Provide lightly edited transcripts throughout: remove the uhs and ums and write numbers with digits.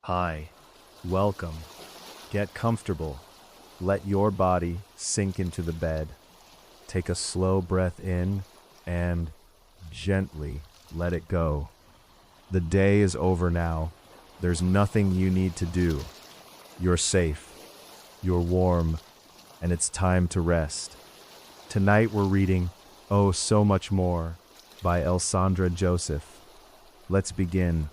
Hi, welcome. Get comfortable. Let your body sink into the bed. Take a slow breath in and gently let it go. The day is over now. There's nothing you need to do. You're safe. You're warm. And it's time to rest. Tonight we're reading Oh So Much More by Elsandra Joseph. Let's begin.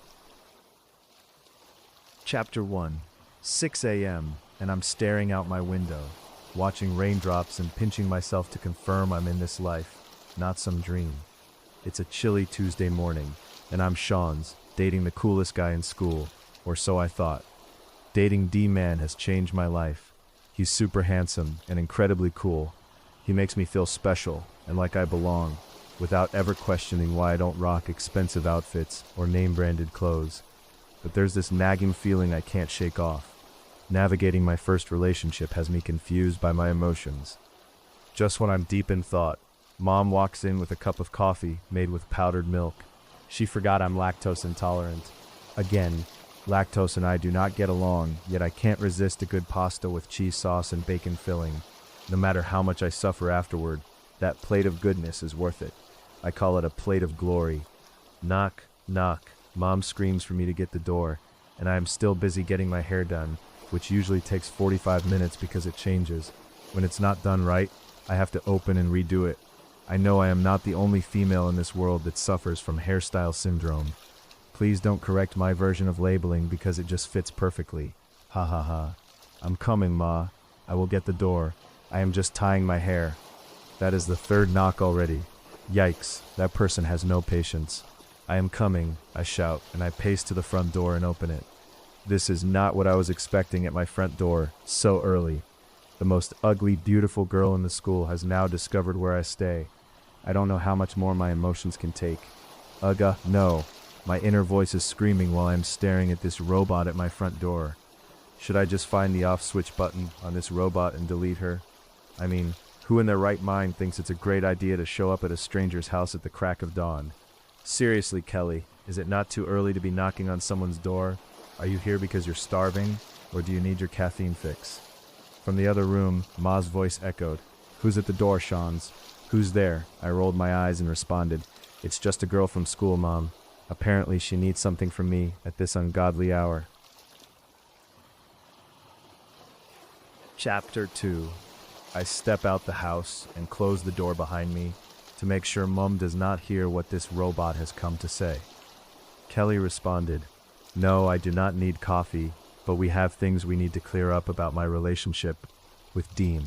Chapter 1. 6 a.m. and I'm staring out my window, watching raindrops and pinching myself to confirm I'm in this life, not some dream. It's a chilly Tuesday morning, and I'm Sean's, dating the coolest guy in school, or so I thought. Dating D-Man has changed my life. He's super handsome and incredibly cool. He makes me feel special and like I belong, without ever questioning why I don't rock expensive outfits or name-branded clothes. But there's this nagging feeling I can't shake off. Navigating my first relationship has me confused by my emotions. Just when I'm deep in thought, Mom walks in with a cup of coffee made with powdered milk. She forgot I'm lactose intolerant. Again, lactose and I do not get along, yet I can't resist a good pasta with cheese sauce and bacon filling. No matter how much I suffer afterward, that plate of goodness is worth it. I call it a plate of glory. Knock, knock. Mom screams for me to get the door, and I am still busy getting my hair done, which usually takes 45 minutes because it changes. When it's not done right, I have to open and redo it. I know I am not the only female in this world that suffers from hairstyle syndrome. Please don't correct my version of labeling because it just fits perfectly. Ha ha ha. I'm coming, Ma. I will get the door. I am just tying my hair. That is the third knock already. Yikes, that person has no patience. I am coming, I shout, and I pace to the front door and open it. This is not what I was expecting at my front door, so early. The most ugly, beautiful girl in the school has now discovered where I stay. I don't know how much more my emotions can take. Ugga, no. My inner voice is screaming while I am staring at this robot at my front door. Should I just find the off switch button on this robot and delete her? I mean, who in their right mind thinks it's a great idea to show up at a stranger's house at the crack of dawn? Seriously, Kelly, is it not too early to be knocking on someone's door? Are you here because you're starving, or do you need your caffeine fix? From the other room, Ma's voice echoed. Who's at the door, Sean's? Who's there? I rolled my eyes and responded. It's just a girl from school, Mom. Apparently she needs something from me at this ungodly hour. Chapter 2. I step out the house and close the door behind me to make sure Mom does not hear what this robot has come to say. Kelly responded, No, I do not need coffee, but we have things we need to clear up about my relationship with Dean.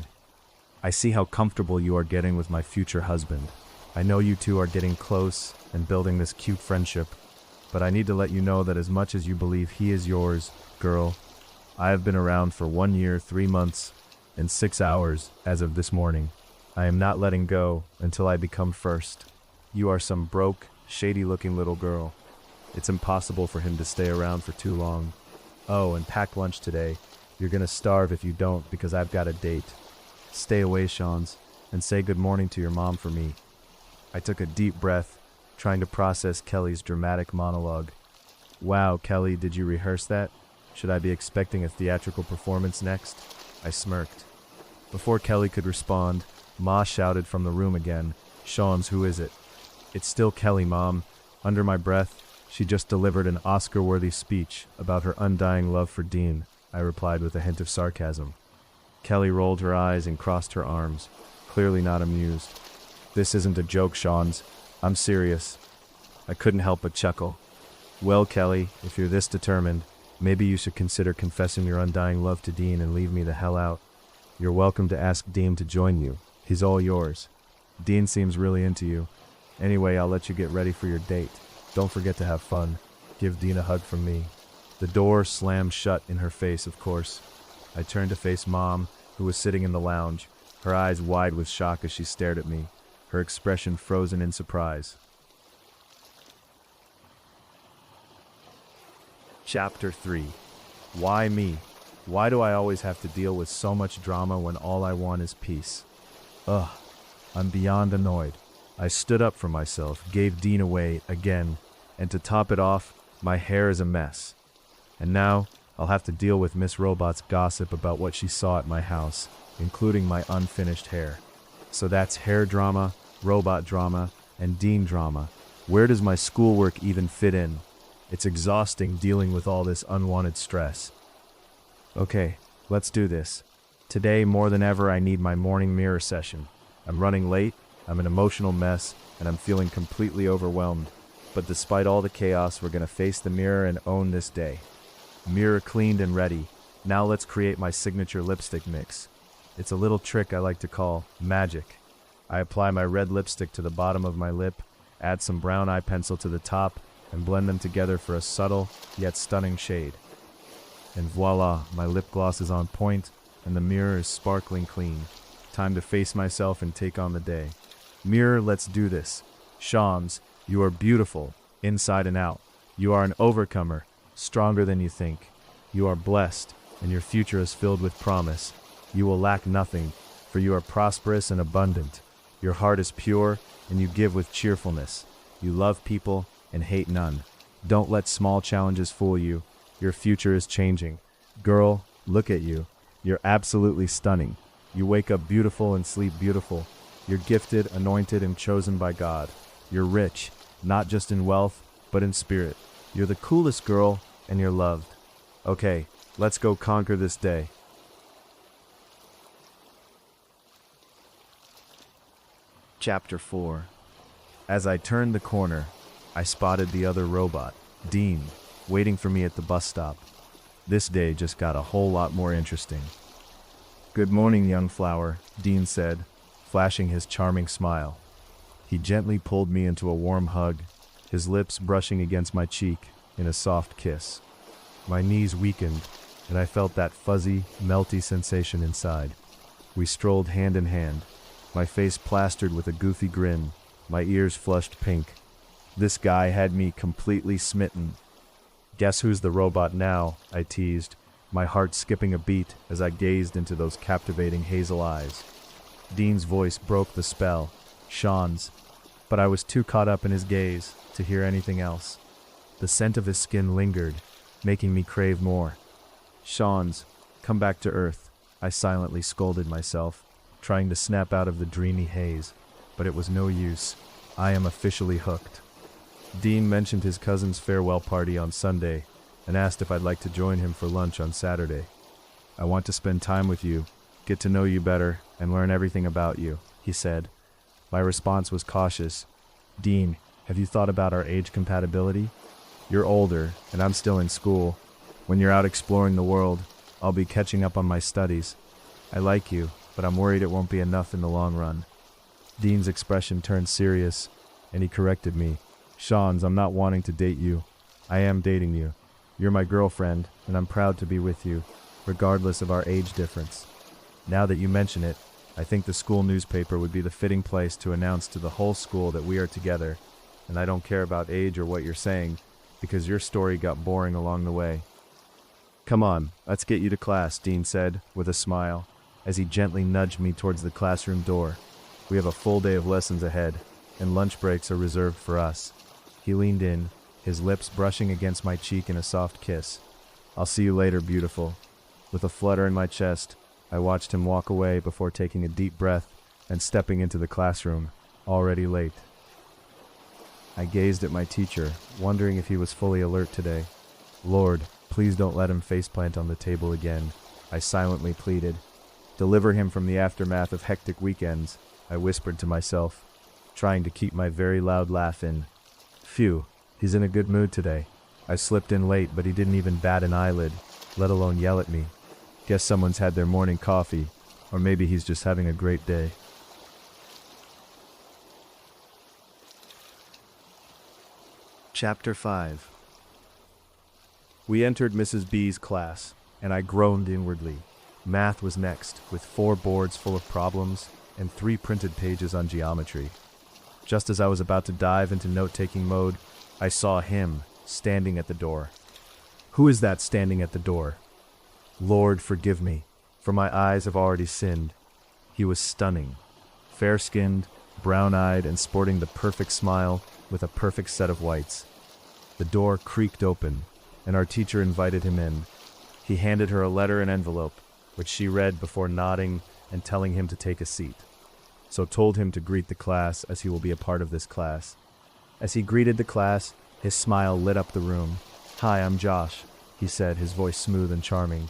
I see how comfortable you are getting with my future husband. I know you two are getting close and building this cute friendship, but I need to let you know that as much as you believe he is yours, girl, I have been around for 1 year, 3 months, and 6 hours as of this morning. I am not letting go until I become first. You are some broke, shady-looking little girl. It's impossible for him to stay around for too long. Oh, and pack lunch today. You're gonna starve if you don't because I've got a date. Stay away, Sean's, and say good morning to your mom for me. I took a deep breath, trying to process Kelly's dramatic monologue. Wow, Kelly, did you rehearse that? Should I be expecting a theatrical performance next? I smirked. Before Kelly could respond, Ma shouted from the room again, Sean's, who is it? It's still Kelly, Mom. Under my breath, she just delivered an Oscar-worthy speech about her undying love for Dean, I replied with a hint of sarcasm. Kelly rolled her eyes and crossed her arms, clearly not amused. This isn't a joke, Sean's. I'm serious. I couldn't help but chuckle. Well, Kelly, if you're this determined, maybe you should consider confessing your undying love to Dean and leave me the hell out. You're welcome to ask Dean to join you. He's all yours. Dean seems really into you. Anyway, I'll let you get ready for your date. Don't forget to have fun. Give Dean a hug from me. The door slammed shut in her face, of course. I turned to face Mom, who was sitting in the lounge, her eyes wide with shock as she stared at me, her expression frozen in surprise. Chapter 3. Why me? Why do I always have to deal with so much drama when all I want is peace? Ugh, I'm beyond annoyed. I stood up for myself, gave Dean away again, and to top it off, my hair is a mess. And now, I'll have to deal with Miss Robot's gossip about what she saw at my house, including my unfinished hair. So that's hair drama, robot drama, and Dean drama. Where does my schoolwork even fit in? It's exhausting dealing with all this unwanted stress. Okay, let's do this. Today, more than ever, I need my morning mirror session. I'm running late, I'm an emotional mess, and I'm feeling completely overwhelmed. But despite all the chaos, we're gonna face the mirror and own this day. Mirror cleaned and ready. Now let's create my signature lipstick mix. It's a little trick I like to call magic. I apply my red lipstick to the bottom of my lip, add some brown eye pencil to the top, and blend them together for a subtle yet stunning shade. And voila, my lip gloss is on point, and the mirror is sparkling clean. Time to face myself and take on the day. Mirror, let's do this. Shams, you are beautiful, inside and out. You are an overcomer, stronger than you think. You are blessed, and your future is filled with promise. You will lack nothing, for you are prosperous and abundant. Your heart is pure, and you give with cheerfulness. You love people and hate none. Don't let small challenges fool you. Your future is changing. Girl, look at you. You're absolutely stunning. You wake up beautiful and sleep beautiful. You're gifted, anointed, and chosen by God. You're rich, not just in wealth, but in spirit. You're the coolest girl, and you're loved. Okay, let's go conquer this day. Chapter 4. As I turned the corner, I spotted the other robot, Dean, waiting for me at the bus stop. This day just got a whole lot more interesting. "Good morning, young flower," Dean said, flashing his charming smile. He gently pulled me into a warm hug, his lips brushing against my cheek in a soft kiss. My knees weakened, and I felt that fuzzy, melty sensation inside. We strolled hand in hand, my face plastered with a goofy grin, my ears flushed pink. This guy had me completely smitten. "Guess who's the robot now?" I teased, my heart skipping a beat as I gazed into those captivating hazel eyes. Dean's voice broke the spell, Sean's, but I was too caught up in his gaze to hear anything else. The scent of his skin lingered, making me crave more. "Sean's, come back to earth," I silently scolded myself, trying to snap out of the dreamy haze, but it was no use. I am officially hooked. Dean mentioned his cousin's farewell party on Sunday and asked if I'd like to join him for lunch on Saturday. "I want to spend time with you, get to know you better, and learn everything about you," he said. My response was cautious. "Dean, have you thought about our age compatibility? You're older, and I'm still in school. When you're out exploring the world, I'll be catching up on my studies. I like you, but I'm worried it won't be enough in the long run." Dean's expression turned serious, and he corrected me. "Sean's, I'm not wanting to date you. I am dating you. You're my girlfriend, and I'm proud to be with you, regardless of our age difference. Now that you mention it, I think the school newspaper would be the fitting place to announce to the whole school that we are together, and I don't care about age or what you're saying, because your story got boring along the way." "Come on, let's get you to class," Dean said, with a smile, as he gently nudged me towards the classroom door. "We have a full day of lessons ahead, and lunch breaks are reserved for us." He leaned in, his lips brushing against my cheek in a soft kiss. "I'll see you later, beautiful." With a flutter in my chest, I watched him walk away before taking a deep breath and stepping into the classroom, already late. I gazed at my teacher, wondering if he was fully alert today. "Lord, please don't let him faceplant on the table again," I silently pleaded. "Deliver him from the aftermath of hectic weekends," I whispered to myself, trying to keep my very loud laugh in. Phew, he's in a good mood today. I slipped in late, but he didn't even bat an eyelid, let alone yell at me. Guess someone's had their morning coffee, or maybe he's just having a great day. Chapter 5. We entered Mrs. B's class, and I groaned inwardly. Math was next, with 4 boards full of problems and 3 printed pages on geometry. Just as I was about to dive into note-taking mode, I saw him standing at the door. Who is that standing at the door? Lord, forgive me, for my eyes have already sinned. He was stunning, fair-skinned, brown-eyed, and sporting the perfect smile with a perfect set of whites. The door creaked open, and our teacher invited him in. He handed her a letter and envelope, which she read before nodding and telling him to take a seat. So told him to greet the class, as he will be a part of this class. As he greeted the class, his smile lit up the room. "Hi, I'm Josh," he said, his voice smooth and charming.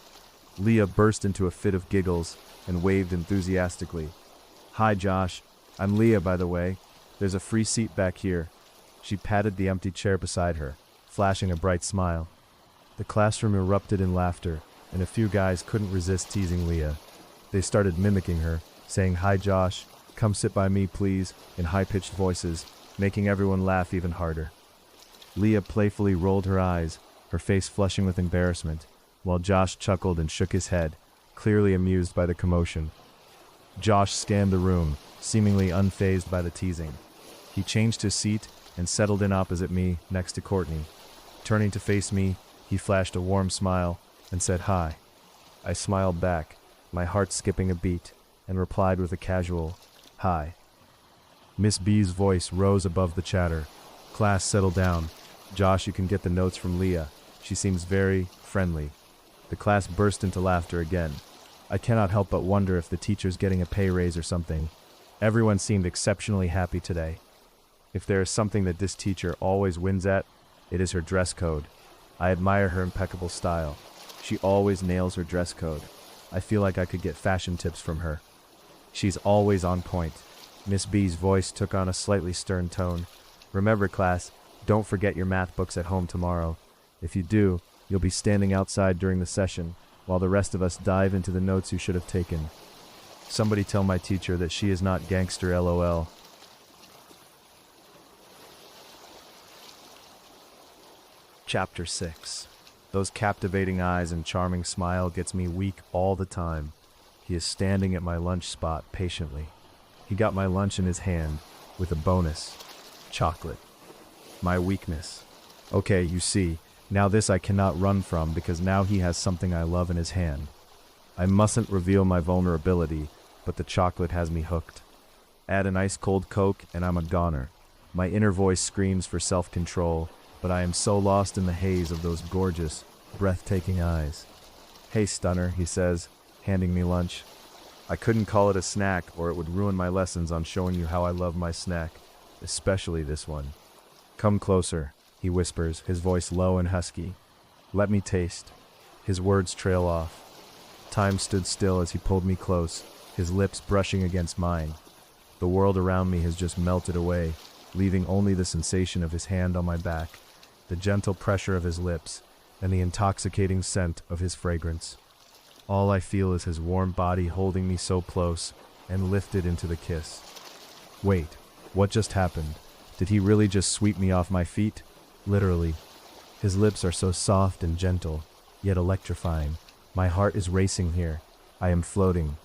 Leah burst into a fit of giggles and waved enthusiastically. "Hi, Josh. I'm Leah, by the way. There's a free seat back here." She patted the empty chair beside her, flashing a bright smile. The classroom erupted in laughter, and a few guys couldn't resist teasing Leah. They started mimicking her, saying, "Hi, Josh. Come sit by me, please," in high-pitched voices, making everyone laugh even harder. Leah playfully rolled her eyes, her face flushing with embarrassment, while Josh chuckled and shook his head, clearly amused by the commotion. Josh scanned the room, seemingly unfazed by the teasing. He changed his seat and settled in opposite me, next to Courtney. Turning to face me, he flashed a warm smile and said hi. I smiled back, my heart skipping a beat, and replied with a casual, "Hi." Miss B's voice rose above the chatter. "Class, settle down. Josh, you can get the notes from Leah. She seems very friendly." The class burst into laughter again. I cannot help but wonder if the teacher's getting a pay raise or something. Everyone seemed exceptionally happy today. If there is something that this teacher always wins at, it is her dress code. I admire her impeccable style. She always nails her dress code. I feel like I could get fashion tips from her. She's always on point. Miss B's voice took on a slightly stern tone. "Remember, class, don't forget your math books at home tomorrow. If you do, you'll be standing outside during the session, while the rest of us dive into the notes you should have taken. Somebody tell my teacher that she is not gangster, LOL." Chapter 6. Those captivating eyes and charming smile gets me weak all the time. He is standing at my lunch spot patiently. He got my lunch in his hand, with a bonus. Chocolate. My weakness. Okay, you see, now this I cannot run from because now he has something I love in his hand. I mustn't reveal my vulnerability, but the chocolate has me hooked. Add an ice-cold Coke and I'm a goner. My inner voice screams for self-control, but I am so lost in the haze of those gorgeous, breathtaking eyes. "Hey, stunner," he says, handing me lunch. I couldn't call it a snack or it would ruin my lessons on showing you how I love my snack, especially this one. "Come closer," he whispers, his voice low and husky. "Let me taste." His words trail off. Time stood still as he pulled me close, his lips brushing against mine. The world around me has just melted away, leaving only the sensation of his hand on my back, the gentle pressure of his lips, and the intoxicating scent of his fragrance. All I feel is his warm body holding me so close and lifted into the kiss. Wait, what just happened? Did he really just sweep me off my feet? Literally. His lips are so soft and gentle, yet electrifying. My heart is racing here. I am floating.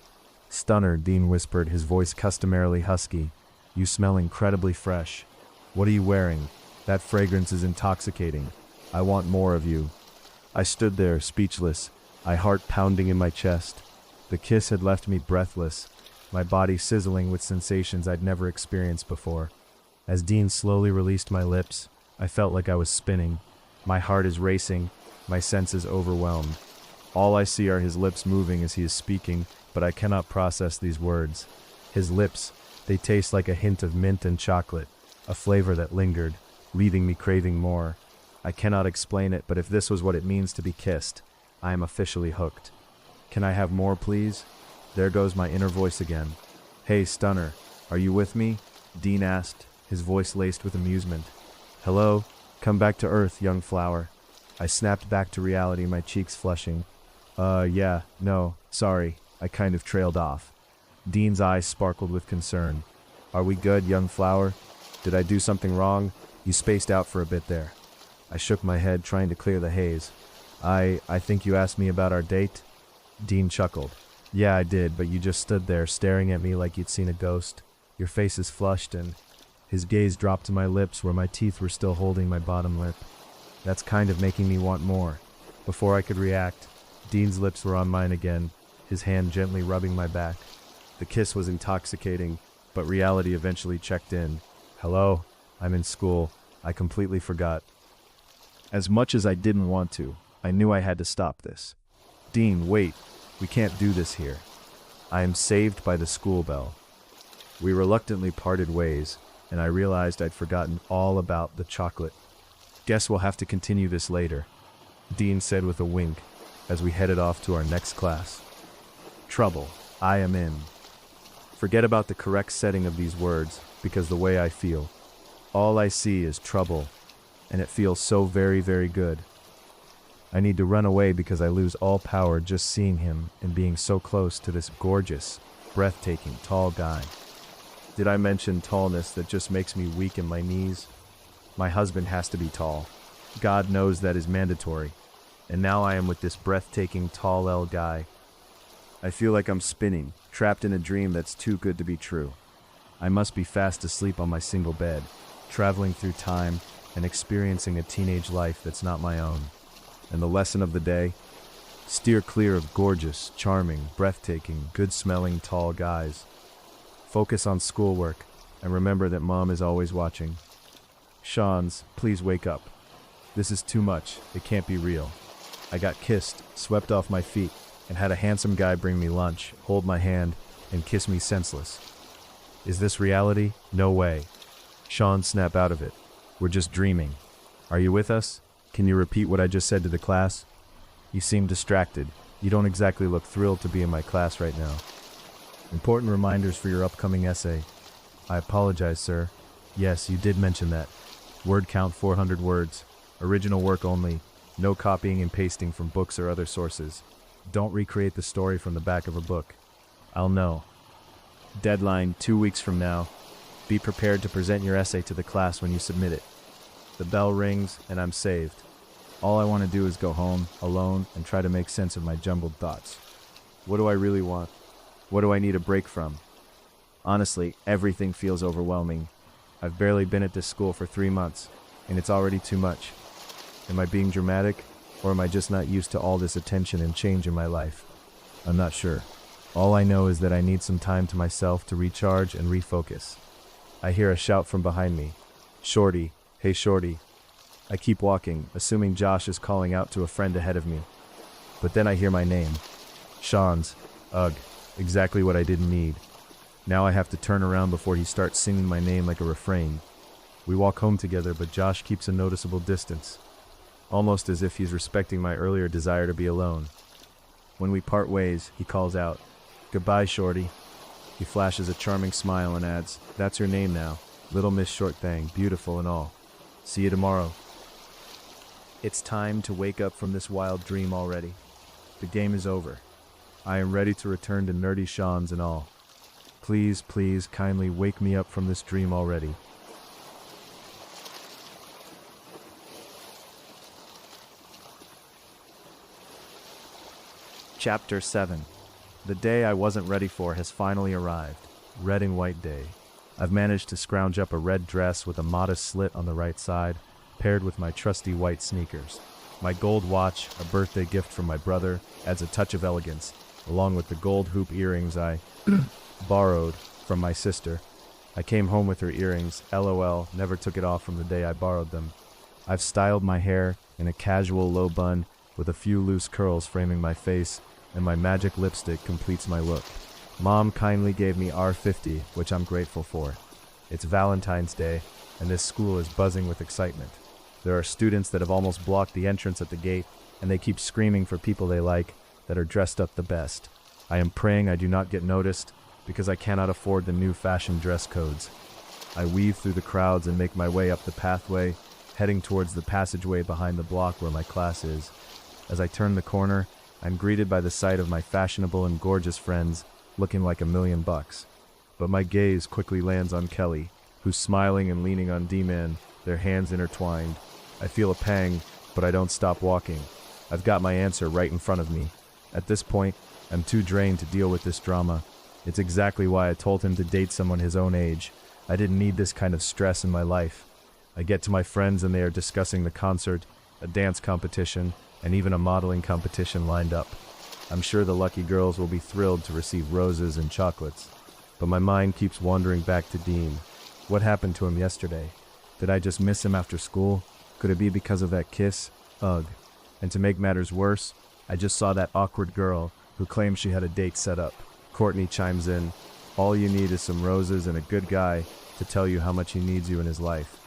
"Stunner," Dean whispered, his voice customarily husky. "You smell incredibly fresh. What are you wearing? That fragrance is intoxicating. I want more of you." I stood there, speechless, my heart pounding in my chest. The kiss had left me breathless, my body sizzling with sensations I'd never experienced before. As Dean slowly released my lips, I felt like I was spinning. My heart is racing, my senses overwhelmed. All I see are his lips moving as he is speaking, but I cannot process these words. His lips, they taste like a hint of mint and chocolate, a flavor that lingered, leaving me craving more. I cannot explain it, but if this was what it means to be kissed, I am officially hooked. "Can I have more, please?" There goes my inner voice again. "Hey, stunner, are you with me?" Dean asked, his voice laced with amusement. "Hello? Come back to earth, young flower." I snapped back to reality, my cheeks flushing. Yeah, no, sorry, I kind of trailed off." Dean's eyes sparkled with concern. "Are we good, young flower? Did I do something wrong? You spaced out for a bit there." I shook my head, trying to clear the haze. I think you asked me about our date?" Dean chuckled. "Yeah, I did, but you just stood there staring at me like you'd seen a ghost. Your face is flushed," and his gaze dropped to my lips where my teeth were still holding my bottom lip. "That's kind of making me want more." Before I could react, Dean's lips were on mine again, his hand gently rubbing my back. The kiss was intoxicating, but reality eventually checked in. "Hello? I'm in school. I completely forgot." As much as I didn't want to, I knew I had to stop this. Dean, wait, we can't do this here. I am saved by the school bell. We reluctantly parted ways, and I realized I'd forgotten all about the chocolate. Guess we'll have to continue this later, Dean said with a wink as we headed off to our next class. Trouble, I am in. Forget about the correct setting of these words, because the way I feel, all I see is trouble, and it feels so very, very good. I need to run away because I lose all power just seeing him and being so close to this gorgeous, breathtaking, tall guy. Did I mention tallness that just makes me weak in my knees? My husband has to be tall. God knows that is mandatory. And now I am with this breathtaking tall L guy. I feel like I'm spinning, trapped in a dream that's too good to be true. I must be fast asleep on my single bed, traveling through time and experiencing a teenage life that's not my own. And the lesson of the day? Steer clear of gorgeous, charming, breathtaking, good-smelling tall guys. Focus on schoolwork, and remember that Mom is always watching. Sean's, please wake up. This is too much. It can't be real. I got kissed, swept off my feet, and had a handsome guy bring me lunch, hold my hand, and kiss me senseless. Is this reality? No way. Sean, snap out of it. We're just dreaming. Are you with us? Can you repeat what I just said to the class? You seem distracted. You don't exactly look thrilled to be in my class right now. Important reminders for your upcoming essay. I apologize, sir. Yes, you did mention that. Word count 400 words. Original work only. No copying and pasting from books or other sources. Don't recreate the story from the back of a book. I'll know. Deadline 2 weeks from now. Be prepared to present your essay to the class when you submit it. The bell rings and I'm saved. All I want to do is go home, alone, and try to make sense of my jumbled thoughts. What do I really want? What do I need a break from? Honestly, everything feels overwhelming. I've barely been at this school for 3 months, and it's already too much. Am I being dramatic, or am I just not used to all this attention and change in my life? I'm not sure. All I know is that I need some time to myself to recharge and refocus. I hear a shout from behind me. Shorty, hey Shorty. I keep walking, assuming Josh is calling out to a friend ahead of me. But then I hear my name. Sean's. Ugh, exactly what I didn't need. Now I have to turn around before he starts singing my name like a refrain. We walk home together, but Josh keeps a noticeable distance, almost as if he's respecting my earlier desire to be alone. When we part ways, he calls out, "Goodbye, Shorty." He flashes a charming smile and adds, "That's her name now, Little Miss Short Thing, beautiful and all. See you tomorrow." It's time to wake up from this wild dream already. The game is over. I am ready to return to nerdy Sean's and all. Please, please, kindly wake me up from this dream already. Chapter 7. The day I wasn't ready for has finally arrived. Red and white day. I've managed to scrounge up a red dress with a modest slit on the right side, paired with my trusty white sneakers. My gold watch, a birthday gift from my brother, adds a touch of elegance, along with the gold hoop earrings I borrowed from my sister. I came home with her earrings, LOL, never took it off from the day I borrowed them. I've styled my hair in a casual low bun with a few loose curls framing my face, and my magic lipstick completes my look. Mom kindly gave me R50, which I'm grateful for. It's Valentine's Day, and this school is buzzing with excitement. There are students that have almost blocked the entrance at the gate, and they keep screaming for people they like that are dressed up the best. I am praying I do not get noticed, because I cannot afford the new fashion dress codes. I weave through the crowds and make my way up the pathway, heading towards the passageway behind the block where my class is. As I turn the corner, I'm greeted by the sight of my fashionable and gorgeous friends, looking like $1,000,000. But my gaze quickly lands on Kelly, who's smiling and leaning on D-Man, their hands intertwined. I feel a pang, but I don't stop walking. I've got my answer right in front of me. At this point, I'm too drained to deal with this drama. It's exactly why I told him to date someone his own age. I didn't need this kind of stress in my life. I get to my friends and they are discussing the concert, a dance competition, and even a modeling competition lined up. I'm sure the lucky girls will be thrilled to receive roses and chocolates. But my mind keeps wandering back to Dean. What happened to him yesterday? Did I just miss him after school? Could it be because of that kiss? Ugh. And to make matters worse, I just saw that awkward girl who claims she had a date set up. Courtney chimes in, all you need is some roses and a good guy to tell you how much he needs you in his life.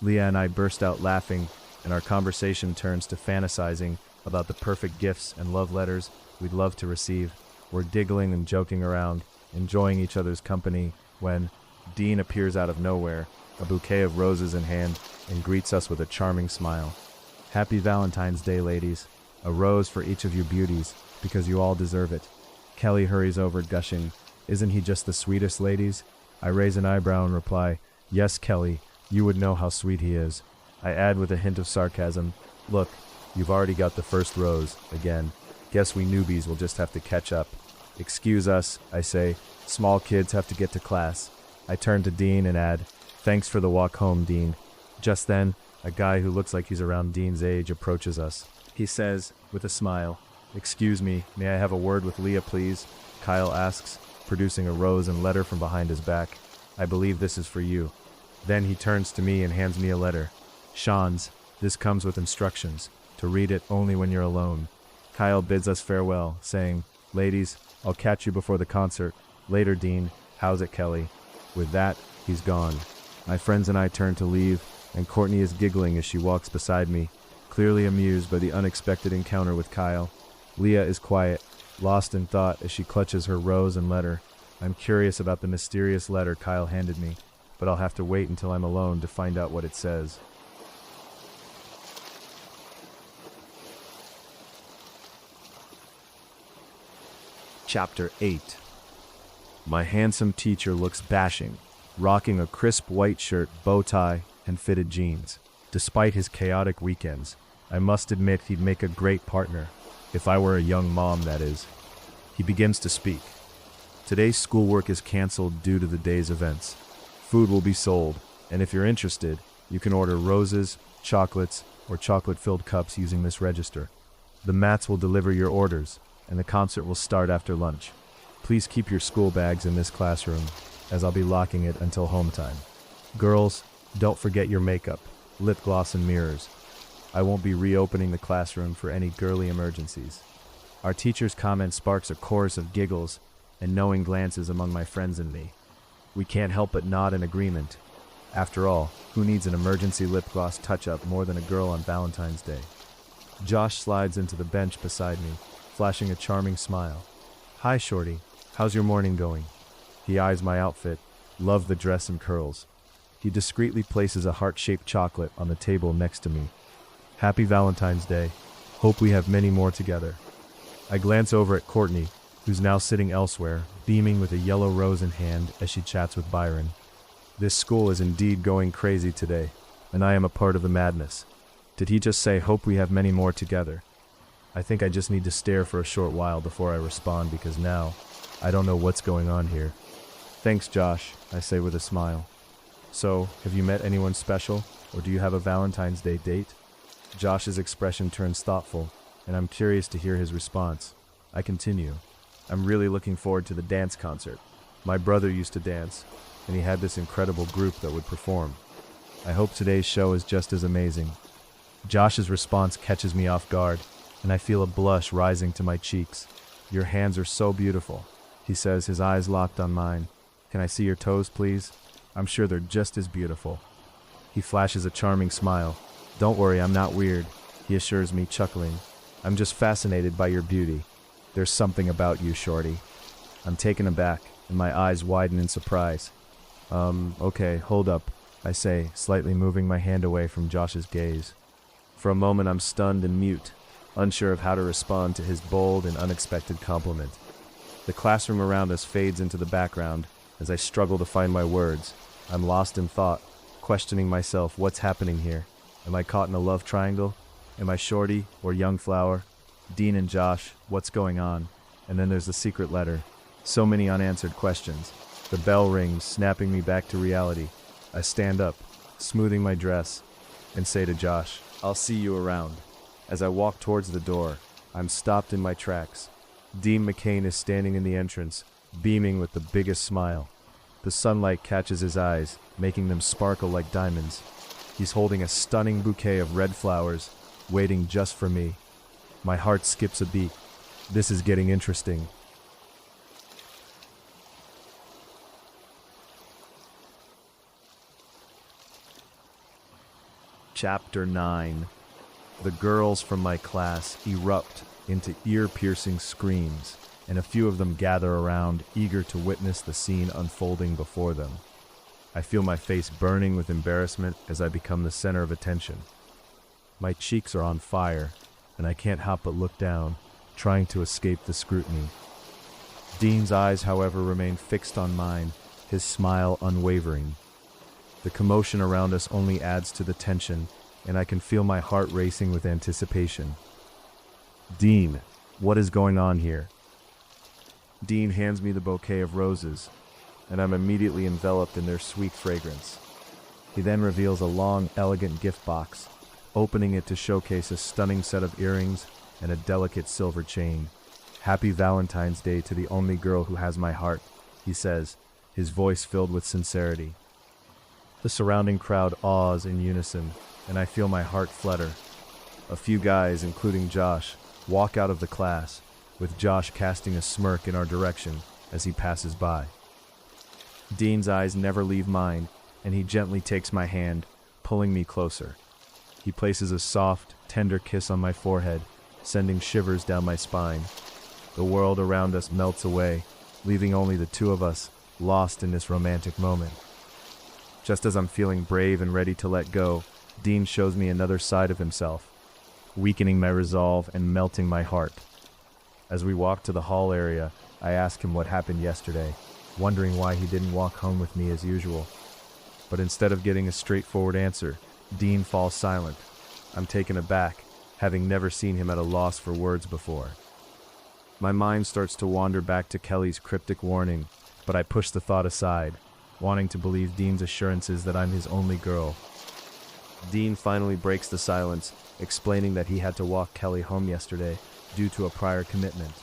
Leah and I burst out laughing, and our conversation turns to fantasizing about the perfect gifts and love letters we'd love to receive. We're giggling and joking around, enjoying each other's company, when Dean appears out of nowhere, a bouquet of roses in hand, and greets us with a charming smile. Happy Valentine's Day, ladies. A rose for each of you beauties, because you all deserve it. Kelly hurries over, gushing, isn't he just the sweetest, ladies? I raise an eyebrow and reply, yes, Kelly, you would know how sweet he is. I add with a hint of sarcasm, look, you've already got the first rose, again. Guess we newbies will just have to catch up. Excuse us, I say, small kids have to get to class. I turn to Dean and add, thanks for the walk home, Dean. Just then, a guy who looks like he's around Dean's age approaches us. He says, with a smile, excuse me, may I have a word with Leah, please? Kyle asks, producing a rose and letter from behind his back. I believe this is for you. Then he turns to me and hands me a letter. Sean's, this comes with instructions, to read it only when you're alone. Kyle bids us farewell, saying, ladies, I'll catch you before the concert. Later, Dean. How's it, Kelly? With that, he's gone. My friends and I turn to leave, and Courtney is giggling as she walks beside me, clearly amused by the unexpected encounter with Kyle. Leah is quiet, lost in thought as she clutches her rose and letter. I'm curious about the mysterious letter Kyle handed me, but I'll have to wait until I'm alone to find out what it says. Chapter 8. My handsome teacher looks bashing, rocking a crisp white shirt, bow tie, and fitted jeans. Despite his chaotic weekends, I must admit he'd make a great partner, if I were a young mom, that is. He begins to speak. Today's schoolwork is canceled due to the day's events. Food will be sold, and if you're interested, you can order roses, chocolates, or chocolate-filled cups using this register. The mats will deliver your orders, and the concert will start after lunch. Please keep your school bags in this classroom, as I'll be locking it until home time. Girls, don't forget your makeup, lip gloss, and mirrors. I won't be reopening the classroom for any girly emergencies. Our teacher's comment sparks a chorus of giggles and knowing glances among my friends and me. We can't help but nod in agreement. After all, who needs an emergency lip gloss touch-up more than a girl on Valentine's Day? Josh slides into the bench beside me, flashing a charming smile. Hi, Shorty. How's your morning going? He eyes my outfit. Love the dress and curls. He discreetly places a heart-shaped chocolate on the table next to me. Happy Valentine's Day. Hope we have many more together. I glance over at Courtney, who's now sitting elsewhere, beaming with a yellow rose in hand as she chats with Byron. This school is indeed going crazy today, and I am a part of the madness. Did he just say, hope we have many more together? I think I just need to stare for a short while before I respond, because now, I don't know what's going on here. Thanks, Josh, I say with a smile. So, have you met anyone special, or do you have a Valentine's Day date? Josh's expression turns thoughtful, and I'm curious to hear his response. I continue. I'm really looking forward to the dance concert. My brother used to dance, and he had this incredible group that would perform. I hope today's show is just as amazing. Josh's response catches me off guard, and I feel a blush rising to my cheeks. Your hands are so beautiful, he says, his eyes locked on mine. Can I see your toes, please? I'm sure they're just as beautiful. He flashes a charming smile. Don't worry, I'm not weird, he assures me, chuckling. I'm just fascinated by your beauty. There's something about you, Shorty. I'm taken aback, and my eyes widen in surprise. Okay, hold up, I say, slightly moving my hand away from Josh's gaze. For a moment I'm stunned and mute, unsure of how to respond to his bold and unexpected compliment. The classroom around us fades into the background as I struggle to find my words. I'm lost in thought, questioning myself, what's happening here? Am I caught in a love triangle? Am I Shorty or Young Flower? Dean and Josh, what's going on? And then there's the secret letter. So many unanswered questions. The bell rings, snapping me back to reality. I stand up, smoothing my dress, and say to Josh, I'll see you around. As I walk towards the door, I'm stopped in my tracks. Dean McCain is standing in the entrance, beaming with the biggest smile. The sunlight catches his eyes, making them sparkle like diamonds. He's holding a stunning bouquet of red flowers, waiting just for me. My heart skips a beat. This is getting interesting. Chapter 9. The girls from my class erupt into ear-piercing screams, and a few of them gather around, eager to witness the scene unfolding before them. I feel my face burning with embarrassment as I become the center of attention. My cheeks are on fire, and I can't help but look down, trying to escape the scrutiny. Dean's eyes, however, remain fixed on mine, his smile unwavering. The commotion around us only adds to the tension, and I can feel my heart racing with anticipation. Dean, what is going on here? Dean hands me the bouquet of roses, and I'm immediately enveloped in their sweet fragrance. He then reveals a long, elegant gift box, opening it to showcase a stunning set of earrings and a delicate silver chain. "Happy Valentine's Day to the only girl who has my heart," he says, his voice filled with sincerity. The surrounding crowd awes in unison, and I feel my heart flutter. A few guys, including Josh, walk out of the class, with Josh casting a smirk in our direction as he passes by. Dean's eyes never leave mine, and he gently takes my hand, pulling me closer. He places a soft, tender kiss on my forehead, sending shivers down my spine. The world around us melts away, leaving only the two of us, lost in this romantic moment. Just as I'm feeling brave and ready to let go, Dean shows me another side of himself, weakening my resolve and melting my heart. As we walk to the hall area, I ask him what happened yesterday, wondering why he didn't walk home with me as usual. But instead of getting a straightforward answer, Dean falls silent. I'm taken aback, having never seen him at a loss for words before. My mind starts to wander back to Kelly's cryptic warning, but I push the thought aside, wanting to believe Dean's assurances that I'm his only girl. Dean finally breaks the silence, explaining that he had to walk Kelly home yesterday due to a prior commitment.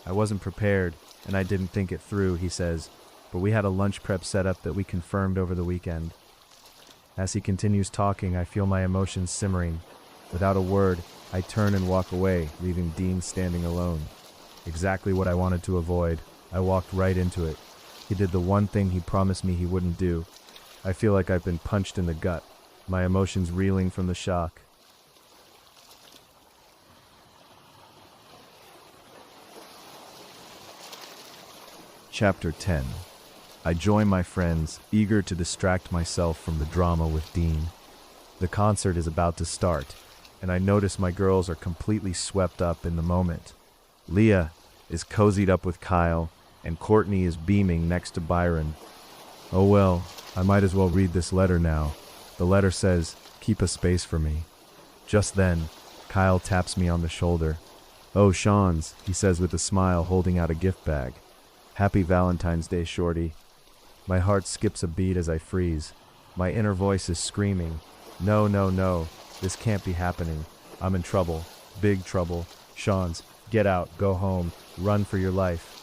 "I wasn't prepared, and I didn't think it through," he says, "but we had a lunch prep set up that we confirmed over the weekend." As he continues talking, I feel my emotions simmering. Without a word, I turn and walk away, leaving Dean standing alone. Exactly what I wanted to avoid. I walked right into it. He did the one thing he promised me he wouldn't do. I feel like I've been punched in the gut, my emotions reeling from the shock. Chapter 10. I join my friends, eager to distract myself from the drama with Dean. The concert is about to start, and I notice my girls are completely swept up in the moment. Leah is cozied up with Kyle, and Courtney is beaming next to Byron. Oh well, I might as well read this letter now. The letter says, "Keep a space for me." Just then, Kyle taps me on the shoulder. "Oh, Sean's," he says with a smile, holding out a gift bag. "Happy Valentine's Day, shorty." My heart skips a beat as I freeze. My inner voice is screaming, "No, no, no, this can't be happening. I'm in trouble, big trouble. Sean's, get out, go home, run for your life."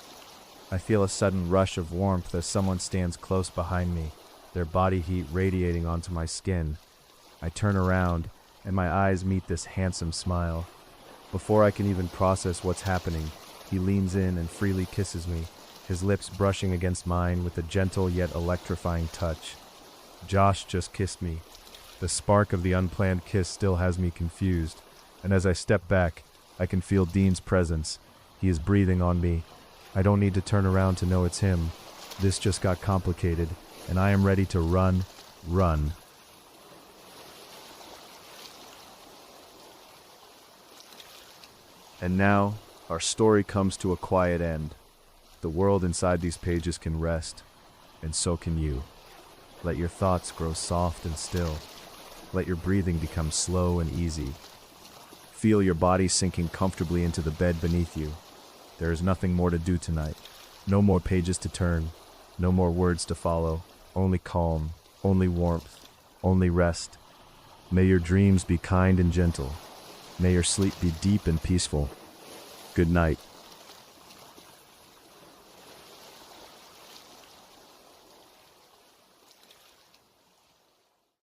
I feel a sudden rush of warmth as someone stands close behind me, their body heat radiating onto my skin. I turn around, and my eyes meet this handsome smile. Before I can even process what's happening, he leans in and freely kisses me, his lips brushing against mine with a gentle yet electrifying touch. Josh just kissed me. The spark of the unplanned kiss still has me confused, and as I step back, I can feel Dean's presence. He is breathing on me. I don't need to turn around to know it's him. This just got complicated, and I am ready to run. And now, our story comes to a quiet end. The world inside these pages can rest, and so can you. Let your thoughts grow soft and still. Let your breathing become slow and easy. Feel your body sinking comfortably into the bed beneath you. There is nothing more to do tonight. No more pages to turn. No more words to follow. Only calm, only warmth, only rest. May your dreams be kind and gentle. May your sleep be deep and peaceful. Good night.